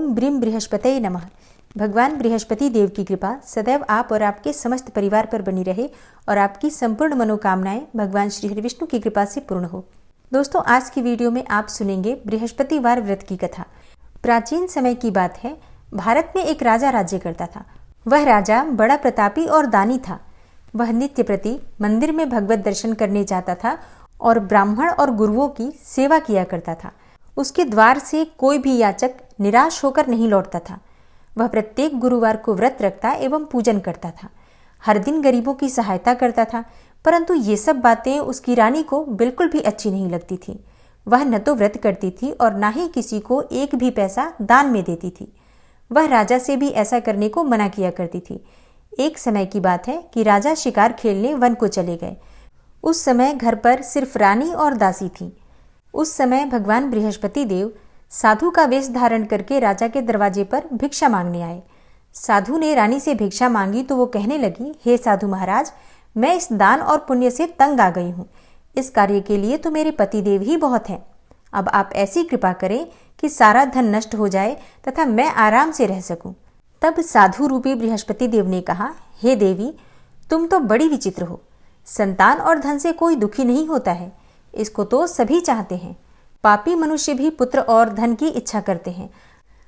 ओम brim बृहस्पतये नमः। भगवान बृहस्पति देव की कृपा सदैव आप और आपके समस्त परिवार पर बनी रहे और आपकी संपूर्ण मनोकामनाएं भगवान श्री हरिविष्णु की कृपा से पूर्ण हो। दोस्तों, आज की वीडियो में आप सुनेंगे बृहस्पतिवार व्रत की कथा। प्राचीन समय की बात है, भारत में एक राजा राज्य करता था। वह राजा बड़ा प्रतापी और दानी था। वह नित्य प्रति मंदिर में भगवत दर्शन करने जाता था और ब्राह्मण और गुरुओं की सेवा किया करता था। उसके द्वार से कोई भी याचक निराश होकर नहीं लौटता था। वह प्रत्येक गुरुवार को व्रत रखता एवं पूजन करता था। हर दिन गरीबों की सहायता करता था, परंतु ये सब बातें उसकी रानी को बिल्कुल भी अच्छी नहीं लगती थी। वह न तो व्रत करती थी और न ही किसी को एक भी पैसा दान में देती थी। वह राजा से भी ऐसा करने को मना किया करती थी। एक समय की बात है कि राजा शिकार खेलने वन को चले गए। उस समय घर पर सिर्फ रानी और दासी थी। उस समय भगवान बृहस्पति देव साधु का वेश धारण करके राजा के दरवाजे पर भिक्षा मांगने आए। साधु ने रानी से भिक्षा मांगी तो वो कहने लगी, हे साधु महाराज, मैं इस दान और पुण्य से तंग आ गई हूँ। इस कार्य के लिए तो मेरे पतिदेव ही बहुत हैं। अब आप ऐसी कृपा करें कि सारा धन नष्ट हो जाए तथा मैं आराम से रह सकूं। तब साधु रूपी बृहस्पति देव ने कहा, हे देवी, तुम तो बड़ी विचित्र हो। संतान और धन से कोई दुखी नहीं होता है, इसको तो सभी चाहते हैं। पापी मनुष्य भी पुत्र और धन की इच्छा करते हैं।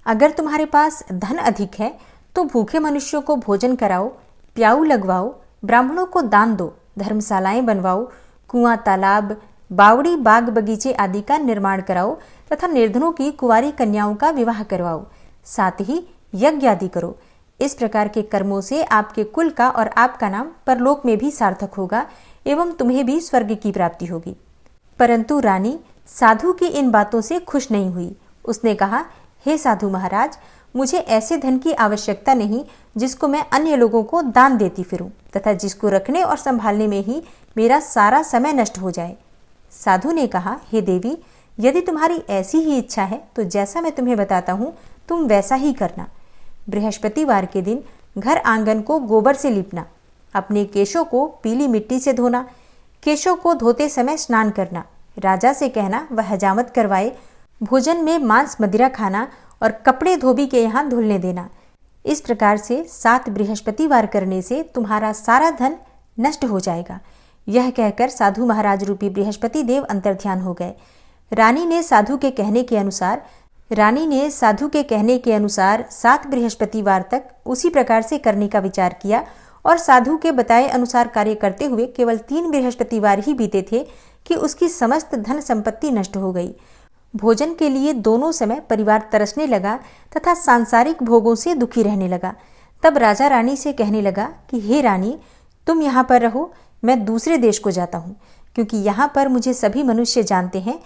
अगर तुम्हारे पास धन अधिक है तो भूखे मनुष्यों को भोजन कराओ, प्याऊ लगवाओ, ब्राह्मणों को दान दो, धर्मशालाएं बनवाओ, कुआं, तालाब, बावड़ी, बाग बगीचे आदि का निर्माण कराओ तथा निर्धनों की कुंवारी कन्याओं का विवाह करवाओ। साथ ही यज्ञ आदि करो। इस प्रकार के कर्मों से आपके कुल का और आपका नाम परलोक में भी सार्थक होगा एवं तुम्हें भी स्वर्ग की प्राप्ति होगी। परंतु रानी साधु की इन बातों से खुश नहीं हुई। उसने कहा, हे साधु महाराज, मुझे ऐसे धन की आवश्यकता नहीं जिसको मैं अन्य लोगों को दान देती फिरूं तथा जिसको रखने और संभालने में ही मेरा सारा समय नष्ट हो जाए। साधु ने कहा, हे देवी, यदि तुम्हारी ऐसी ही इच्छा है तो जैसा मैं तुम्हें बताता हूँ तुम वैसा ही करना। बृहस्पतिवार के दिन घर आंगन को गोबर से लीपना, अपने केशों को पीली मिट्टी से धोना, केशों को धोते समय स्नान करना, राजा से कहना वह हजामत करवाए, भोजन में मांस मदिरा खाना और कपड़े धोबी के यहाँ धुलने देना। इस प्रकार से 7 बृहस्पतिवार करने से तुम्हारा सारा धन नष्ट हो जाएगा। यह कहकर साधु महाराज रूपी बृहस्पति देव अंतर्ध्यान हो गए। रानी ने साधु के कहने के अनुसार 7 बृहस्पतिवार तक उसी प्रकार से करने का विचार किया और साधु के बताए अनुसार कार्य करते हुए केवल 3 बृहस्पतिवार ही बीते थे कि उसकी समस्त धन संपत्ति नष्ट हो गई। भोजन के लिए दोनों समय परिवार तरसने लगा तथा सांसारिक भोगों से दुखी रहने लगा। तब राजा रानी से कहने लगा कि हे रानी, तुम यहाँ पर रहो, मैं दूसरे देश को जाता हूँ, क्योंकि यहाँ पर मुझे सभी मनुष्य जानते हैं,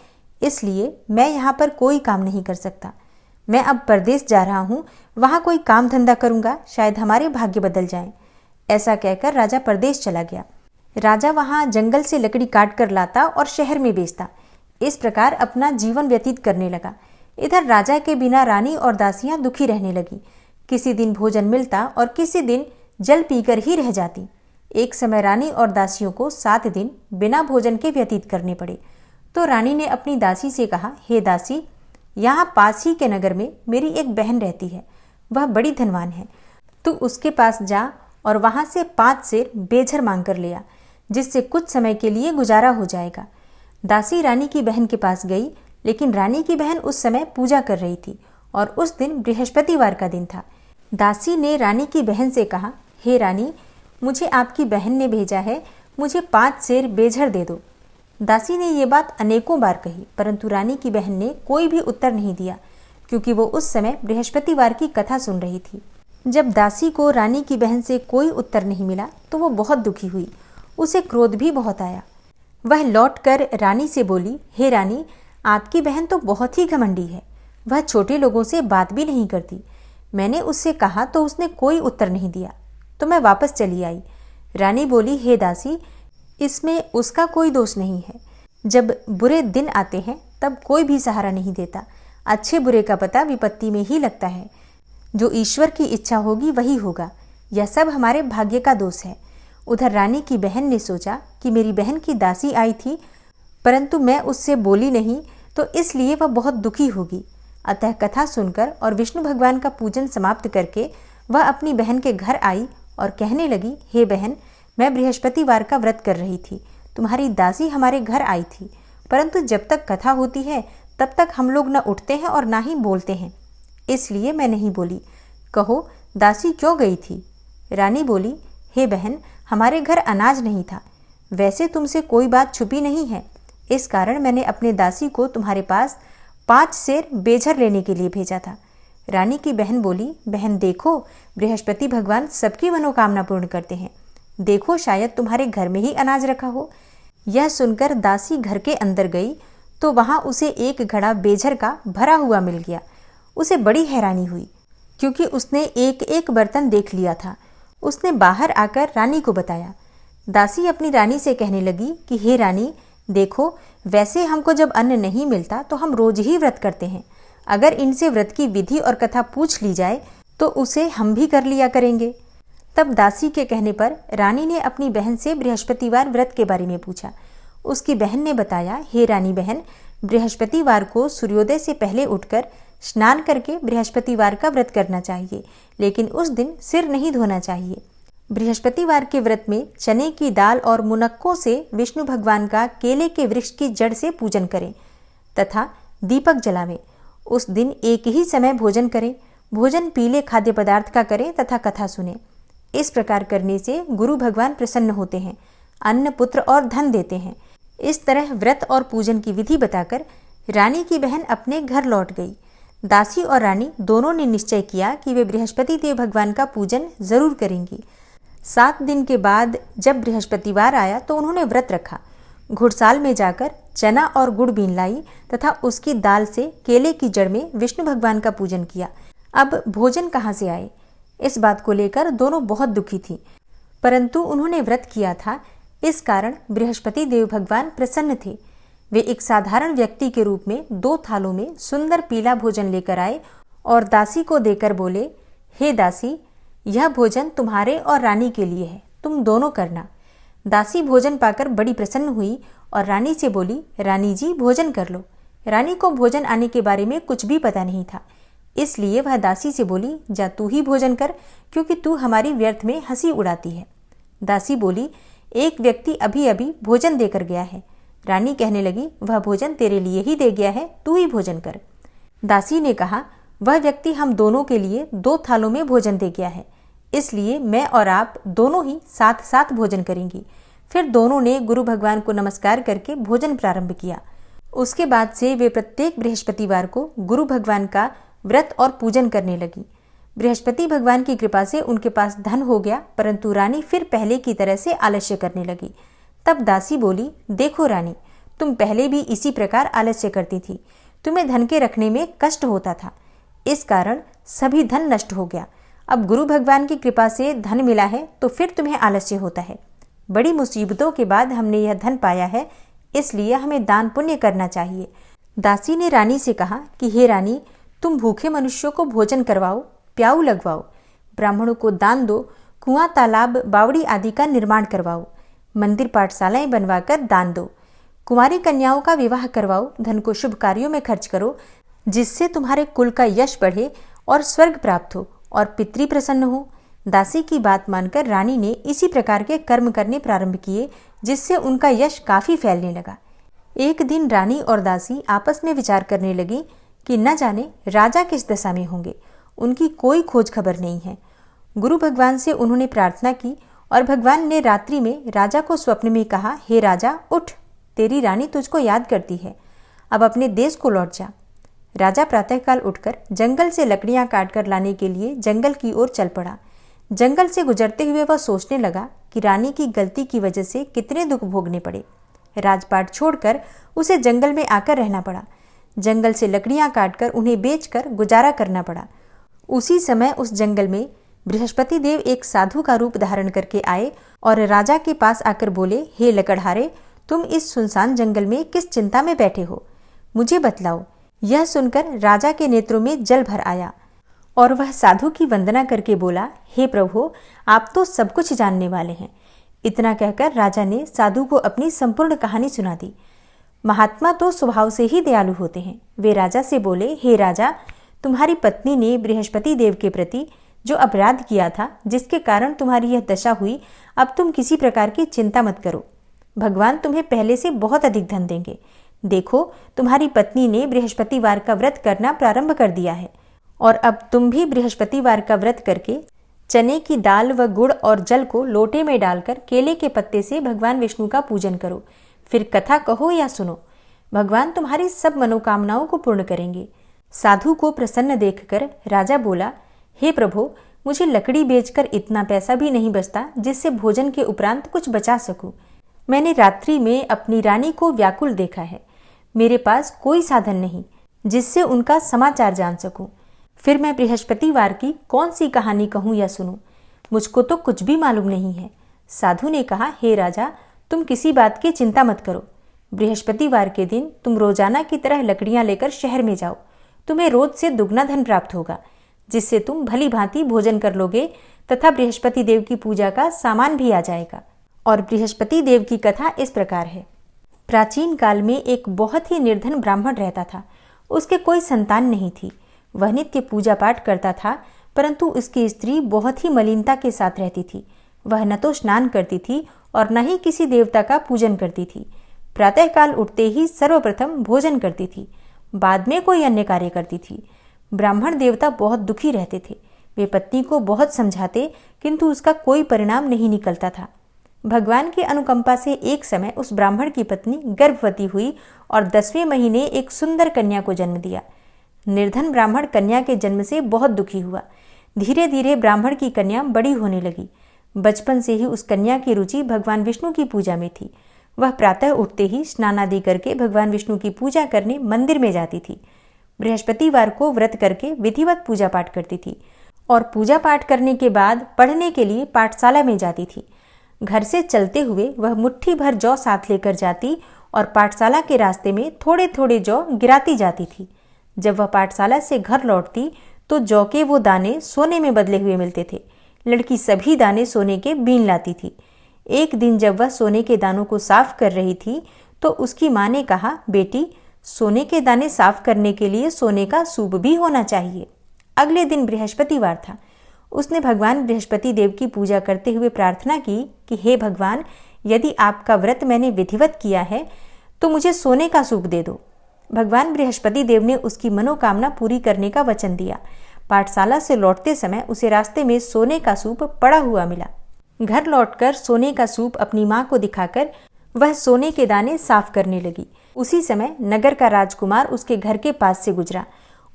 इसलिए मैं यहाँ पर कोई काम नहीं कर सकता। मैं अब परदेश जा रहा हूँ, वहाँ कोई काम धंधा करूँगा, शायद हमारे भाग्य बदल जाएं। ऐसा कहकर राजा परदेश चला गया। राजा वहाँ जंगल से लकड़ी काट कर लाता और शहर में बेचता। इस प्रकार अपना जीवन व्यतीत करने लगा। इधर राजा के बिना रानी और दासियां दुखी रहने लगी। किसी दिन भोजन मिलता और किसी दिन जल पीकर ही रह जाती। एक समय रानी और दासियों को 7 दिन बिना भोजन के व्यतीत करने पड़े। तो रानी ने अपनी दासी से कहा, हे दासी, यहाँ पास ही के नगर में मेरी एक बहन रहती है, वह बड़ी धनवान है। तू उसके पास जा और वहाँ से 5 सेर बेझर मांग कर ले आ, जिससे कुछ समय के लिए गुजारा हो जाएगा। दासी रानी की बहन के पास गई, लेकिन रानी की बहन उस समय पूजा कर रही थी और उस दिन बृहस्पतिवार का दिन था। दासी ने रानी की बहन से कहा, हे रानी, मुझे आपकी बहन ने भेजा है, मुझे 5 सेर बेझर दे दो। दासी ने ये बात अनेकों बार कही, परंतु रानी की बहन ने कोई भी उत्तर नहीं दिया, क्योंकि वो उस समय बृहस्पतिवार की कथा सुन रही थी। जब दासी को रानी की बहन से कोई उत्तर नहीं मिला तो वो बहुत दुखी हुई। उसे क्रोध भी बहुत आया। वह लौटकर रानी से बोली, हे रानी, आपकी बहन तो बहुत ही घमंडी है, वह छोटे लोगों से बात भी नहीं करती। मैंने उससे कहा तो उसने कोई उत्तर नहीं दिया, तो मैं वापस चली आई। रानी बोली, हे दासी, इसमें उसका कोई दोष नहीं है। जब बुरे दिन आते हैं तब कोई भी सहारा नहीं देता। अच्छे बुरे का पता विपत्ति में ही लगता है। जो ईश्वर की इच्छा होगी वही होगा। यह सब हमारे भाग्य का दोष है। उधर रानी की बहन ने सोचा कि मेरी बहन की दासी आई थी, परंतु मैं उससे बोली नहीं तो इसलिए वह बहुत दुखी होगी। अतः कथा सुनकर और विष्णु भगवान का पूजन समाप्त करके वह अपनी बहन के घर आई और कहने लगी, हे बहन, मैं बृहस्पतिवार का व्रत कर रही थी। तुम्हारी दासी हमारे घर आई थी, परंतु जब तक कथा होती है तब तक हम लोग न उठते हैं और ना ही बोलते हैं, इसलिए मैं नहीं बोली। कहो, दासी क्यों गई थी? रानी बोली, हे बहन, हमारे घर अनाज नहीं था। वैसे तुमसे कोई बात छुपी नहीं है, इस कारण मैंने अपने दासी को तुम्हारे पास 5 सेर बेझर लेने के लिए भेजा था। रानी की बहन बोली, बहन देखो, बृहस्पति भगवान सबकी मनोकामना पूर्ण करते हैं। देखो, शायद तुम्हारे घर में ही अनाज रखा हो। यह सुनकर दासी घर के अंदर गई तो वहां उसे एक घड़ा बेझर का भरा हुआ मिल गया। उसे बड़ी हैरानी हुई, क्योंकि उसने एक एक बर्तन देख लिया था। उसने बाहर आकर रानी को बताया। दासी अपनी रानी से कहने लगी कि हे रानी, देखो, वैसे हमको जब अन्न नहीं मिलता तो हम रोज ही व्रत करते हैं। अगर इनसे व्रत की विधि और कथा पूछ ली जाए तो उसे हम भी कर लिया करेंगे। तब दासी के कहने पर रानी ने अपनी बहन से बृहस्पतिवार व्रत के बारे में पूछा। उसकी बहन ने बताया, हे रानी बहन, बृहस्पतिवार को सूर्योदय से पहले उठकर स्नान करके बृहस्पतिवार का व्रत करना चाहिए, लेकिन उस दिन सिर नहीं धोना चाहिए। बृहस्पतिवार के व्रत में चने की दाल और मुनक्कों से विष्णु भगवान का केले के वृक्ष की जड़ से पूजन करें तथा दीपक जलावें। उस दिन एक ही समय भोजन करें। भोजन पीले खाद्य पदार्थ का करें तथा कथा सुनें। इस प्रकार करने से गुरु भगवान प्रसन्न होते हैं, अन्न, पुत्र और धन देते हैं। इस तरह व्रत और पूजन की विधि बताकर रानी की बहन अपने घर लौट गई। दासी और रानी दोनों ने निश्चय किया कि वे बृहस्पति देव भगवान का पूजन जरूर करेंगी। 7 दिन के बाद जब बृहस्पतिवार आया तो उन्होंने व्रत रखा। घुड़साल में जाकर चना और गुड़ बीन लाई तथा उसकी दाल से केले की जड़ में विष्णु भगवान का पूजन किया। अब भोजन कहाँ से आए, इस बात को लेकर दोनों बहुत दुखी थी, परंतु उन्होंने व्रत किया था, इस कारण बृहस्पति देव भगवान प्रसन्न थे। वे एक साधारण व्यक्ति के रूप में 2 थालों में सुंदर पीला भोजन लेकर आए और दासी को देकर बोले, हे दासी, यह भोजन तुम्हारे और रानी के लिए है, तुम दोनों करना। दासी भोजन पाकर बड़ी प्रसन्न हुई और रानी से बोली, रानी जी, भोजन कर लो। रानी को भोजन आने के बारे में कुछ भी पता नहीं था, इसलिए वह दासी से बोली, जा तू ही भोजन कर, क्योंकि तू हमारी व्यर्थ में हंसी उड़ाती है। दासी बोली, एक व्यक्ति अभी अभी भोजन देकर गया है। रानी कहने लगी, वह भोजन तेरे लिए ही दे गया है, तू ही भोजन कर। दासी ने कहा, वह व्यक्ति हम दोनों के लिए 2 थालों में भोजन दे गया है, इसलिए मैं और आप दोनों ही साथ साथ भोजन करेंगी। फिर दोनों ने गुरु भगवान को नमस्कार करके भोजन प्रारंभ किया। उसके बाद से वे प्रत्येक बृहस्पतिवार को गुरु भगवान का व्रत और पूजन करने लगी। बृहस्पति भगवान की कृपा से उनके पास धन हो गया, परंतु रानी फिर पहले की तरह से आलस्य करने लगी। तब दासी बोली, देखो रानी, तुम पहले भी इसी प्रकार आलस्य करती थी, तुम्हें धन के रखने में कष्ट होता था, इस कारण सभी धन नष्ट हो गया। अब गुरु भगवान की कृपा से धन मिला है तो फिर तुम्हें आलस्य होता है। बड़ी मुसीबतों के बाद हमने यह धन पाया है, इसलिए हमें दान पुण्य करना चाहिए। दासी ने रानी से कहा कि हे रानी, तुम भूखे मनुष्यों को भोजन करवाओ, प्याऊ लगवाओ, ब्राह्मणों को दान दो, कुआं, तालाब, बावड़ी आदि का निर्माण करवाओ, मंदिर पाठशालाएं बनवाकर दान दो, कुंवारी कन्याओं का विवाह करवाओ, धन को शुभ कार्यों में खर्च करो, जिससे तुम्हारे कुल का यश बढ़े और स्वर्ग प्राप्त हो और पितृ प्रसन्न हो। दासी की बात मानकर रानी ने इसी प्रकार के कर्म करने प्रारंभ किए, जिससे उनका यश काफी फैलने लगा। एक दिन रानी और दासी आपस में विचार करने लगी कि न जाने राजा किस दशा में होंगे, उनकी कोई खोज खबर नहीं है। गुरु भगवान से उन्होंने प्रार्थना की और भगवान ने रात्रि में राजा को स्वप्न में कहा, हे राजा, उठ, तेरी रानी तुझको याद करती है, अब अपने देश को लौट जा। राजा प्रातःकाल उठकर जंगल से लकड़ियां काटकर लाने के लिए जंगल की ओर चल पड़ा। जंगल से गुजरते हुए वह सोचने लगा कि रानी की गलती की वजह से कितने दुख भोगने पड़े। राजपाट छोड़कर उसे जंगल में आकर रहना पड़ा। जंगल से लकड़ियां काटकर उन्हें बेचकर गुजारा करना पड़ा। उसी समय उस जंगल में बृहस्पति देव एक साधु का रूप धारण करके आए और राजा के पास आकर बोले, हे लकड़हारे, तुम इस सुनसान जंगल में किस चिंता में बैठे हो, मुझे बतलाओ। यह सुनकर राजा के नेत्रों में जल भर आया और वह साधु की वंदना करके बोला, हे प्रभु, आप तो सब कुछ जानने वाले हैं। इतना कहकर राजा ने साधु को अपनी संपूर्ण कहानी सुना दी। महात्मा तो स्वभाव से ही दयालु होते हैं। वे राजा से बोले, हे राजा, तुम्हारी पत्नी ने बृहस्पति देव के प्रति जो अपराध किया था, जिसके कारण तुम्हारी यह दशा हुई, अब तुम किसी प्रकार की चिंता मत करो। भगवान तुम्हें पहले से बहुत अधिक धन देंगे। देखो, तुम्हारी पत्नी ने बृहस्पतिवार का व्रत करना प्रारंभ कर दिया है, और अब तुम भी बृहस्पतिवार का व्रत करके चने की दाल व गुड़ और जल को लोटे में डालकर केले के पत्ते से भगवान विष्णु का पूजन करो। फिर कथा कहो या सुनो, भगवान तुम्हारी सब मनोकामनाओं को पूर्ण करेंगे। साधु को प्रसन्न देखकर राजा बोला, हे प्रभु, मुझे लकड़ी बेचकर इतना पैसा भी नहीं बचता जिससे भोजन के उपरांत कुछ बचा सकूं। मैंने रात्रि में अपनी रानी को व्याकुल देखा है। मेरे पास कोई साधन नहीं जिससे उनका समाचार जान सकूं। फिर मैं बृहस्पतिवार की कौन सी कहानी कहूं या सुनूं? मुझको तो कुछ भी मालूम नहीं है। साधु ने कहा, हे राजा, तुम किसी बात की चिंता मत करो। बृहस्पतिवार के दिन तुम रोजाना की तरह लकड़ियां लेकर शहर में जाओ। तुम्हें रोज से दुगना धन प्राप्त होगा, जिससे तुम भली भांति भोजन कर लोगे तथा बृहस्पति देव की पूजा का सामान भी आ जाएगा। और बृहस्पति देव की कथा इस प्रकार है। प्राचीन काल में एक बहुत ही निर्धन ब्राह्मण रहता था। उसके कोई संतान नहीं थी। वह नित्य पूजा पाठ करता था, परंतु उसकी स्त्री बहुत ही मलिनता के साथ रहती थी। वह न तो स्नान करती थी और न ही किसी देवता का पूजन करती थी। प्रातःकाल उठते ही सर्वप्रथम भोजन करती थी, बाद में कोई अन्य कार्य करती थी। ब्राह्मण देवता बहुत दुखी रहते थे। वे पत्नी को बहुत समझाते, किंतु उसका कोई परिणाम नहीं निकलता था। भगवान की अनुकंपा से एक समय उस ब्राह्मण की पत्नी गर्भवती हुई और 10वें महीने एक सुंदर कन्या को जन्म दिया। निर्धन ब्राह्मण कन्या के जन्म से बहुत दुखी हुआ। धीरे धीरे ब्राह्मण की कन्या बड़ी होने लगी। बचपन से ही उस कन्या की रुचि भगवान विष्णु की पूजा में थी। वह प्रातः उठते ही स्नान आदि करके भगवान विष्णु की पूजा करने मंदिर में जाती थी। बृहस्पतिवार को व्रत करके विधिवत पूजा पाठ करती थी और पूजा पाठ करने के बाद पढ़ने के लिए पाठशाला में जाती थी। घर से चलते हुए वह मुट्ठी भर जौ साथ लेकर जाती और पाठशाला के रास्ते में थोड़े थोड़े जौ गिराती जाती थी। जब वह पाठशाला से घर लौटती तो जौ के वो दाने सोने में बदले हुए मिलते थे। लड़की सभी दाने सोने के बीन लाती थी। एक दिन जब वह सोने के दानों को साफ कर रही थी तो उसकी माँ ने कहा, बेटी, सोने के दाने साफ करने के लिए सोने का सूप भी होना चाहिए। अगले दिन बृहस्पतिवार था। उसने भगवान बृहस्पति देव की पूजा करते हुए प्रार्थना की कि हे भगवान, यदि आपका व्रत मैंने विधिवत किया है तो मुझे सोने का सूप दे दो। भगवान बृहस्पति देव ने उसकी मनोकामना पूरी करने का वचन दिया। पाठशाला से लौटते समय उसे रास्ते में सोने का सूप पड़ा हुआ मिला। घर लौटकर सोने का सूप अपनी माँ को दिखाकर वह सोने के दाने साफ करने लगी। उसी समय नगर का राजकुमार उसके घर के पास से गुजरा।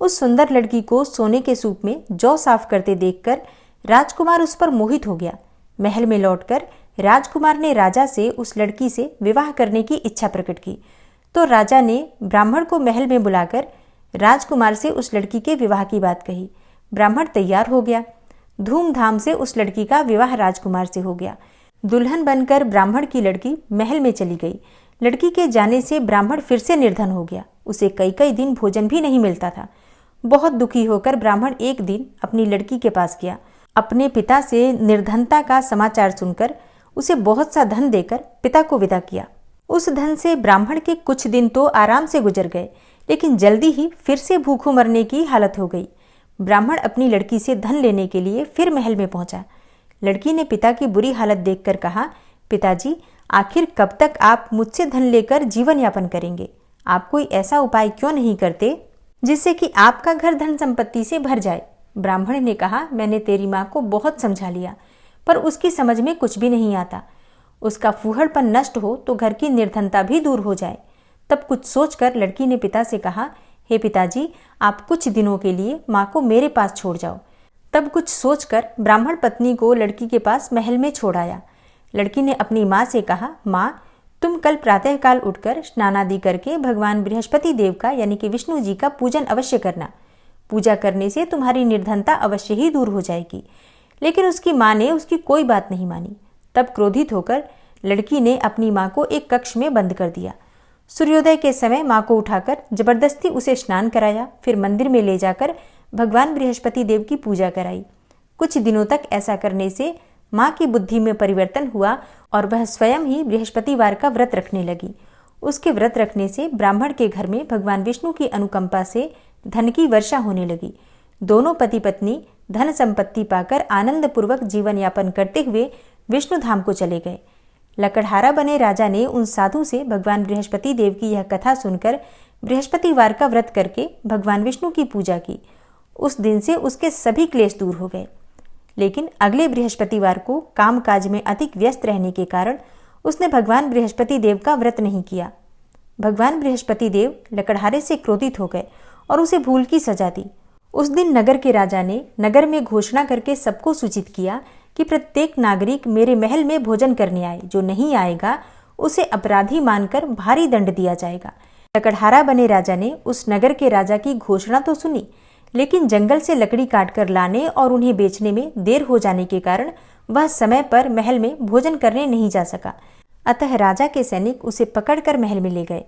उस सुंदर लड़की को सोने के सूप में जौ साफ करते देखकर राजकुमार उस पर मोहित हो गया। महल में लौटकर राजकुमार ने राजा से उस लड़की से विवाह करने की इच्छा प्रकट की। तो राजा ने ब्राह्मण को महल में बुलाकर राजकुमार से उस लड़की के विवाह की बात कही। ब्राह्मण तैयार हो गया। धूमधाम से उस लड़की का विवाह राजकुमार से हो गया। दुल्हन बनकर ब्राह्मण की लड़की महल में चली गई। लड़की के जाने से ब्राह्मण फिर से निर्धन हो गया। उसे कई कई दिन भोजन भी नहीं मिलता था। बहुत दुखी होकर ब्राह्मण एक दिन अपनी लड़की के पास गया। अपने पिता से निर्धनता का समाचार सुनकर उसे बहुत सा धन देकर पिता को विदा किया। उस धन से ब्राह्मण के कुछ दिन तो आराम से गुजर गए, लेकिन जल्दी ही फिर से भूखों मरने की हालत हो गई। ब्राह्मण अपनी लड़की से धन लेने के लिए फिर महल में पहुंचा। लड़की ने पिता की बुरी हालत देखकर कहा, पिताजी, आखिर कब तक आप मुझसे धन लेकर जीवन यापन करेंगे? आप कोई ऐसा उपाय क्यों नहीं करते जिससे कि आपका घर धन संपत्ति से भर जाए? ब्राह्मण ने कहा, मैंने तेरी माँ को बहुत समझा लिया, पर उसकी समझ में कुछ भी नहीं आता। उसका फूहड़पन नष्ट हो तो घर की निर्धनता भी दूर हो जाए। तब कुछ सोचकर लड़की ने पिता से कहा, हे पिताजी, आप कुछ दिनों के लिए माँ को मेरे पास छोड़ जाओ। तब कुछ सोचकर ब्राह्मण पत्नी को लड़की के पास महल में छोड़ आया। लड़की ने अपनी माँ से कहा, माँ, तुम कल प्रातःकाल उठकर स्नान आदि करके भगवान बृहस्पति देव का यानी कि विष्णु जी का पूजन अवश्य करना। पूजा करने से तुम्हारी निर्धनता अवश्य ही दूर हो जाएगी। लेकिन उसकी माँ ने उसकी कोई बात नहीं मानी। तब क्रोधित होकर लड़की ने अपनी माँ को एक कक्ष में बंद कर दिया। सूर्योदय के समय माँ को उठाकर जबरदस्ती उसे स्नान कराया, फिर मंदिर में ले जाकर भगवान बृहस्पति देव की पूजा कराई। कुछ दिनों तक ऐसा करने से माँ की बुद्धि में परिवर्तन हुआ और वह स्वयं ही बृहस्पतिवार का व्रत रखने लगी। उसके व्रत रखने से ब्राह्मण के घर में भगवान विष्णु की अनुकंपा से धन की वर्षा होने लगी। दोनों पति पत्नी धन संपत्ति पाकर आनंद पूर्वक जीवन यापन करते हुए विष्णु धाम को चले गए। लकड़हारा बने राजा ने उन साधु से भगवान बृहस्पति देव की यह कथा सुनकर बृहस्पतिवार का व्रत करके भगवान विष्णु की पूजा की। उस दिन से उसके सभी क्लेश दूर हो गए। लेकिन अगले बृहस्पतिवार को कामकाज में अधिक व्यस्त रहने के कारण उसने भगवान बृहस्पति देव का व्रत नहीं किया। भगवान बृहस्पति देव लकड़हारे से क्रोधित हो गए और उसे भूल की सजा दी। उस दिन नगर के राजा ने नगर में घोषणा करके सबको सूचित किया कि प्रत्येक नागरिक मेरे महल में भोजन करने आए। जो नहीं आएगा उसे अपराधी मानकर भारी दंड दिया जाएगा। लकड़हारा बने राजा ने उस नगर के राजा की घोषणा तो सुनी, लेकिन जंगल से लकड़ी काटकर लाने और उन्हें बेचने में देर हो जाने के कारण वह समय पर महल में भोजन करने नहीं जा सका। अतः राजा के सैनिक उसे पकड़कर महल में ले गए।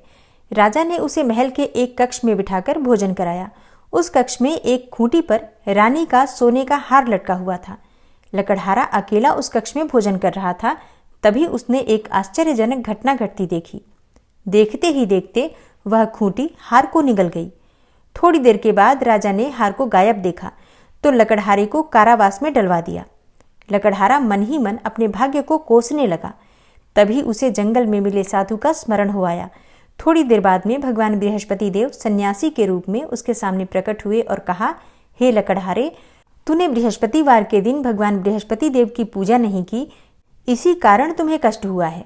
राजा ने उसे महल के एक कक्ष में बिठाकर भोजन कराया। उस कक्ष में एक खूंटी पर रानी का सोने का हार लटका हुआ था। लकड़हारा अकेला उस कक्ष में भोजन कर रहा था। तभी उसने एक आश्चर्यजनक घटना घटती देखी। देखते ही देखते वह खूंटी हार को निगल गई। थोड़ी देर के बाद राजा ने हार को गायब देखा तो लकड़हारे को कारावास में डलवा दिया। लकड़हारा मन ही मन अपने भाग्य को कोसने लगा। तभी उसे जंगल में मिले साधु का स्मरण हो आया। थोड़ी देर बाद में भगवान बृहस्पति देव सन्यासी के रूप में उसके सामने प्रकट हुए और कहा, हे लकड़हारे, तूने बृहस्पतिवार के दिन भगवान बृहस्पति देव की पूजा नहीं की, इसी कारण तुम्हें कष्ट हुआ है।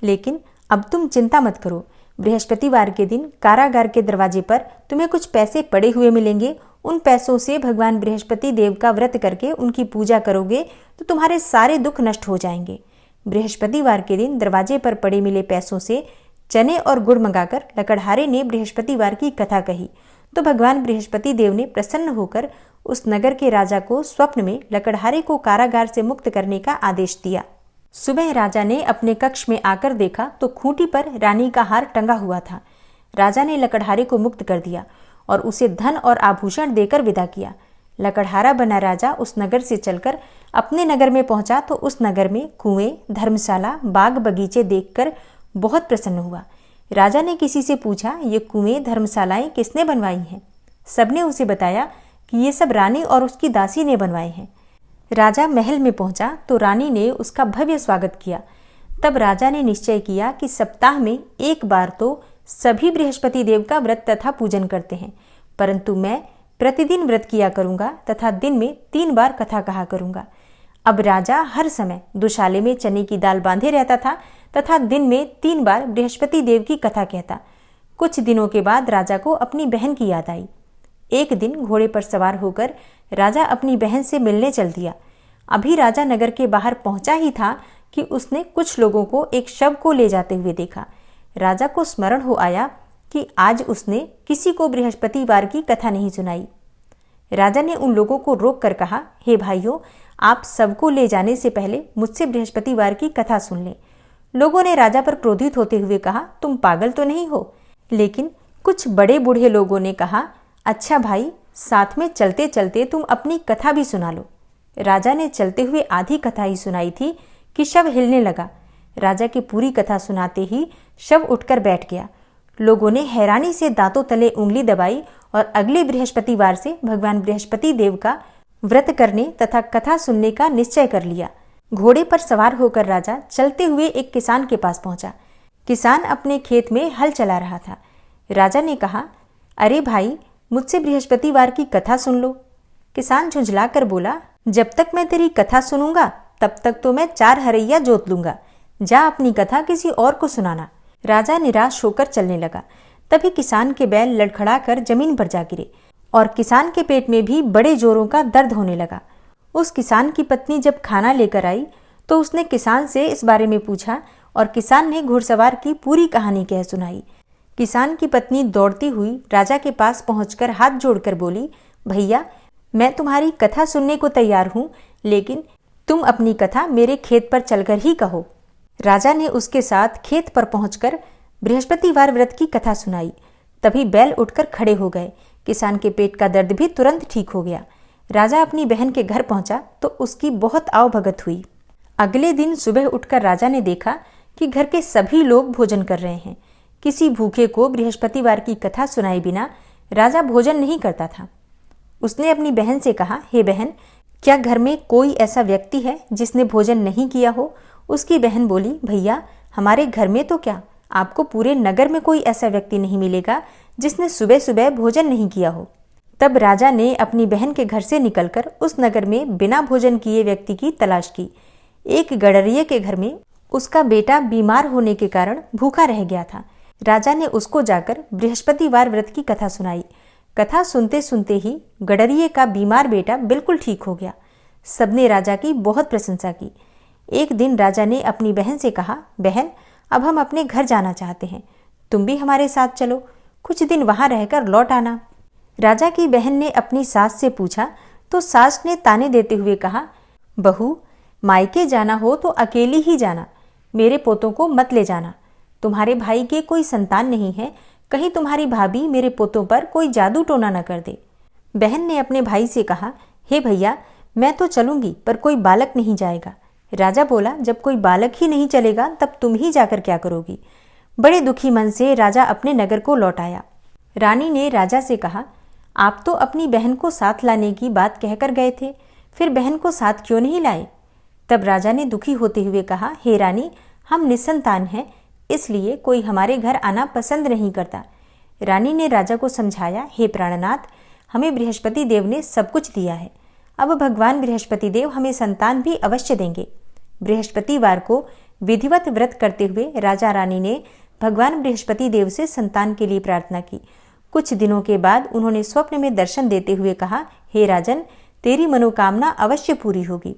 लेकिन अब तुम चिंता मत करो। बृहस्पतिवार के दिन कारागार के दरवाजे पर तुम्हें कुछ पैसे पड़े हुए मिलेंगे। उन पैसों से भगवान बृहस्पति देव का व्रत करके उनकी पूजा करोगे तो तुम्हारे सारे दुख नष्ट हो जाएंगे। बृहस्पतिवार के दिन दरवाजे पर पड़े मिले पैसों से चने और गुड़ मंगाकर लकड़हारे ने बृहस्पतिवार की कथा कही तो भगवान बृहस्पति देव ने प्रसन्न होकर उस नगर के राजा को स्वप्न में लकड़हारे को कारागार से मुक्त करने का आदेश दिया। सुबह राजा ने अपने कक्ष में आकर देखा तो खूंटी पर रानी का हार टंगा हुआ था। राजा ने लकड़हारे को मुक्त कर दिया और उसे धन और आभूषण देकर विदा किया। लकड़हारा बना राजा उस नगर से चलकर अपने नगर में पहुंचा तो उस नगर में कुएं, धर्मशाला, बाग बगीचे देखकर बहुत प्रसन्न हुआ। राजा ने किसी से पूछा, ये कुएं, धर्मशालाएं किसने बनवाई हैं? सबने उसे बताया कि ये सब रानी और उसकी दासी ने बनवाए हैं। राजा महल में पहुंचा तो रानी ने उसका भव्य स्वागत किया। तब राजा ने निश्चय किया कि सप्ताह में एक बार तो सभी बृहस्पति देव का व्रत तथा पूजन करते हैं, परंतु मैं प्रतिदिन व्रत किया करूंगा तथा दिन में 3 बार कथा कहा करूंगा। अब राजा हर समय दुशाले में चने की दाल बांधे रहता था तथा दिन में 3 बार बृहस्पति देव की कथा कहता। कुछ दिनों के बाद राजा को अपनी बहन की याद आई। एक दिन घोड़े पर सवार होकर राजा अपनी बहन से मिलने चल दिया। अभी राजा नगर के बाहर पहुंचा ही था कि उसने कुछ लोगों को एक शव को ले जाते हुए देखा। राजा को स्मरण हो आया कि आज उसने किसी को बृहस्पतिवार की कथा नहीं सुनाई। राजा ने उन लोगों को रोक कर कहा, हे भाइयों, आप सबको ले जाने से पहले मुझसे बृहस्पतिवार की कथा सुन लें। लोगों ने राजा पर क्रोधित होते हुए कहा, तुम पागल तो नहीं हो? लेकिन कुछ बड़े बूढ़े लोगों ने कहा, अच्छा भाई, साथ में चलते चलते तुम अपनी कथा भी सुना लो। राजा ने चलते हुए आधी कथा ही सुनाई थी कि शव हिलने लगा। राजा की पूरी कथा सुनाते ही शव उठकर बैठ गया। लोगों ने हैरानी से दांतों तले उंगली दबाई और अगले बृहस्पतिवार से भगवान बृहस्पति देव का व्रत करने तथा कथा सुनने का निश्चय कर लिया। घोड़े पर सवार होकर राजा चलते हुए एक किसान के पास पहुंचा। किसान अपने खेत में हल चला रहा था। राजा ने कहा, अरे भाई, मुझसे बृहस्पतिवार की कथा सुन लो। किसान झुंझला कर बोला, जब तक मैं तेरी कथा सुनूंगा तब तक तो मैं 4 हरैया जोत लूंगा। जा अपनी कथा किसी और को सुनाना। राजा निराश होकर चलने लगा। तभी किसान के बैल लड़खड़ा कर जमीन पर जा गिरे और किसान के पेट में भी बड़े जोरों का दर्द होने लगा। उस किसान की पत्नी जब खाना लेकर आई तो उसने किसान से इस बारे में पूछा और किसान ने घुड़सवार की पूरी कहानी कह सुनाई। किसान की पत्नी दौड़ती हुई राजा के पास पहुंचकर हाथ जोड़कर बोली, भैया, मैं तुम्हारी कथा सुनने को तैयार हूं, लेकिन तुम अपनी कथा मेरे खेत पर चलकर ही कहो। राजा ने उसके साथ खेत पर पहुंचकर बृहस्पतिवार व्रत की कथा सुनाई। तभी बैल उठकर खड़े हो गए। किसान के पेट का दर्द भी तुरंत ठीक हो गया। राजा अपनी बहन के घर पहुंचा तो उसकी बहुत आवभगत हुई। अगले दिन सुबह उठकर राजा ने देखा कि घर के सभी लोग भोजन कर रहे हैं, किसी भूखे को बृहस्पतिवार की कथा सुनाए बिना राजा भोजन नहीं करता था। उसने अपनी बहन से कहा, हे बहन, क्या घर में कोई ऐसा व्यक्ति है जिसने भोजन नहीं किया हो? उसकी बहन बोली, भैया, हमारे घर में तो क्या, आपको पूरे नगर में कोई ऐसा व्यक्ति नहीं मिलेगा जिसने सुबह सुबह भोजन नहीं किया हो। तब राजा ने अपनी बहन के घर से निकलकर उस नगर में बिना भोजन किए व्यक्ति की तलाश की। एक गडरिये के घर में उसका बेटा बीमार होने के कारण भूखा रह गया था। राजा ने उसको जाकर बृहस्पतिवार व्रत की कथा सुनाई। कथा सुनते सुनते ही गडरिये का बीमार बेटा बिल्कुल ठीक हो गया। सबने राजा की बहुत प्रशंसा की। एक दिन राजा ने अपनी बहन से कहा, बहन, अब हम अपने घर जाना चाहते हैं, तुम भी हमारे साथ चलो, कुछ दिन वहां रहकर लौट आना। राजा की बहन ने अपनी सास से पूछा तो सास ने ताने देते हुए कहा, बहू, मायके जाना हो तो अकेली ही जाना, मेरे पोतों को मत ले जाना। तुम्हारे भाई के कोई संतान नहीं है, कहीं तुम्हारी भाभी मेरे पोतों पर कोई जादू टोना न कर दे। बहन ने अपने भाई से कहा, हे भैया, मैं तो चलूंगी पर कोई बालक नहीं जाएगा। राजा बोला, जब कोई बालक ही नहीं चलेगा तब तुम ही जाकर क्या करोगी? बड़े दुखी मन से राजा अपने नगर को लौट आया। रानी ने राजा से कहा, आप तो अपनी बहन को साथ लाने की बात कहकर गए थे, फिर बहन को साथ क्यों नहीं लाए? तब राजा ने दुखी होते हुए कहा, हे रानी, हम निसंतान हैं, इसलिए कोई हमारे घर आना पसंद नहीं करता। रानी ने राजा को समझाया, हे प्राणनाथ, हमें बृहस्पति देव ने सब कुछ दिया है, अब भगवान बृहस्पति देव हमें संतान भी अवश्य देंगे। बृहस्पतिवार को विधिवत व्रत करते हुए राजा रानी ने भगवान बृहस्पति देव से संतान के लिए प्रार्थना की। कुछ दिनों के बाद उन्होंने स्वप्न में दर्शन देते हुए कहा, हे राजन, तेरी मनोकामना अवश्य पूरी होगी।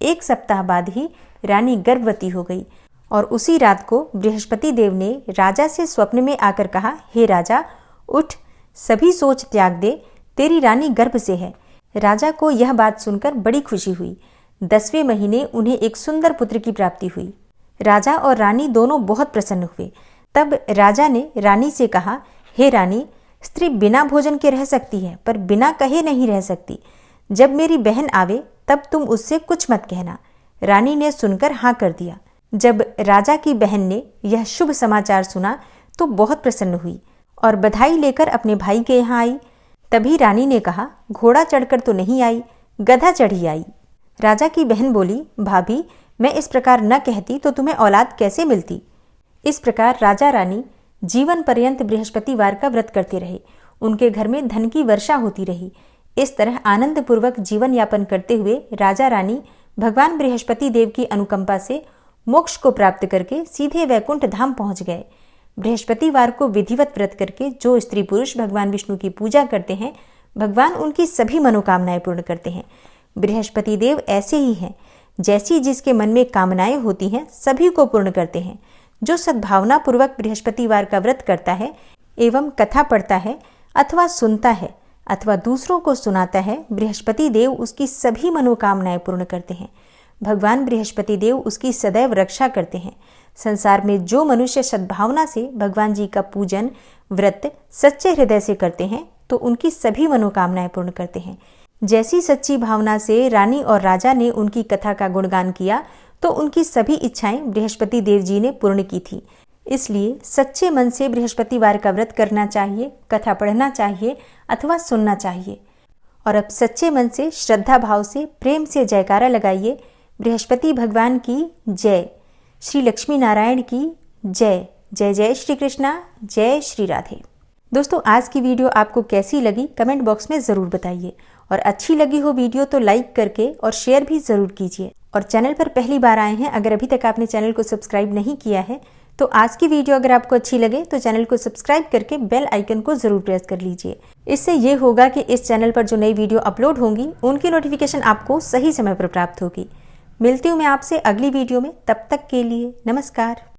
एक सप्ताह बाद ही रानी गर्भवती हो गई और उसी रात को बृहस्पति देव ने राजा से स्वप्न में आकर कहा, हे राजा, उठ, सभी सोच त्याग दे, तेरी रानी गर्भ से है। राजा को यह बात सुनकर बड़ी खुशी हुई। 10वें महीने उन्हें एक सुंदर पुत्र की प्राप्ति हुई। राजा और रानी दोनों बहुत प्रसन्न हुए। तब राजा ने रानी से कहा, हे रानी, स्त्री बिना भोजन के रह सकती है पर बिना कहे नहीं रह सकती। जब मेरी बहन आवे तब तुम उससे कुछ मत कहना। रानी ने सुनकर हाँ कर दिया। जब राजा की बहन ने यह शुभ समाचार सुना तो बहुत प्रसन्न हुई और बधाई लेकर अपने भाई के यहाँ आई। तभी रानी ने कहा, घोड़ा चढ़कर तो नहीं आई, गधा चढ़ी आई। राजा की बहन बोली, भाभी, मैं इस प्रकार न कहती तो तुम्हें औलाद कैसे मिलती? इस प्रकार राजा रानी जीवन पर्यंत बृहस्पतिवार का व्रत करते रहे। उनके घर में धन की वर्षा होती रही। इस तरह आनंद पूर्वक जीवन यापन करते हुए राजा रानी भगवान बृहस्पति देव की अनुकंपा से मोक्ष को प्राप्त करके सीधे वैकुंठ धाम पहुंच गए। बृहस्पतिवार को विधिवत व्रत करके जो स्त्री पुरुष भगवान विष्णु की पूजा करते हैं, भगवान उनकी सभी मनोकामनाएं पूर्ण करते हैं। बृहस्पति देव ऐसे ही हैं, जैसी जिसके मन में कामनाएं होती हैं सभी को पूर्ण करते हैं। जो सद्भावना पूर्वक बृहस्पतिवार का व्रत करता है एवं कथा पढ़ता है अथवा सुनता है अथवा दूसरों को सुनाता है, बृहस्पति देव उसकी सभी मनोकामनाएं पूर्ण करते हैं। भगवान बृहस्पति देव उसकी सदैव रक्षा करते हैं। संसार में जो मनुष्य सद्भावना से भगवान जी का पूजन व्रत सच्चे हृदय से करते हैं तो उनकी सभी मनोकामनाएं पूर्ण करते हैं। जैसी सच्ची भावना से रानी और राजा ने उनकी कथा का गुणगान किया तो उनकी सभी इच्छाएं बृहस्पति देव जी ने पूर्ण की थी। इसलिए सच्चे मन से बृहस्पतिवार का व्रत करना चाहिए, कथा पढ़ना चाहिए अथवा सुनना चाहिए। और अब सच्चे मन से श्रद्धा भाव से प्रेम से जयकारा लगाइए, बृहस्पति भगवान की जय, श्री लक्ष्मी नारायण की जय। जय जय श्री कृष्णा, जय श्री राधे। दोस्तों, आज की वीडियो आपको कैसी लगी कमेंट बॉक्स में ज़रूर बताइए और अच्छी लगी हो वीडियो तो लाइक करके और शेयर भी ज़रूर कीजिए। और चैनल पर पहली बार आए हैं, अगर अभी तक आपने चैनल को सब्सक्राइब नहीं किया है तो आज की वीडियो अगर आपको अच्छी लगे तो चैनल को सब्सक्राइब करके बेल आइकन को ज़रूर प्रेस कर लीजिए। इससे ये होगा कि इस चैनल पर जो नई वीडियो अपलोड होंगी उनकी नोटिफिकेशन आपको सही समय पर प्राप्त होगी। मिलती हूँ मैं आपसे अगली वीडियो में, तब तक के लिए नमस्कार।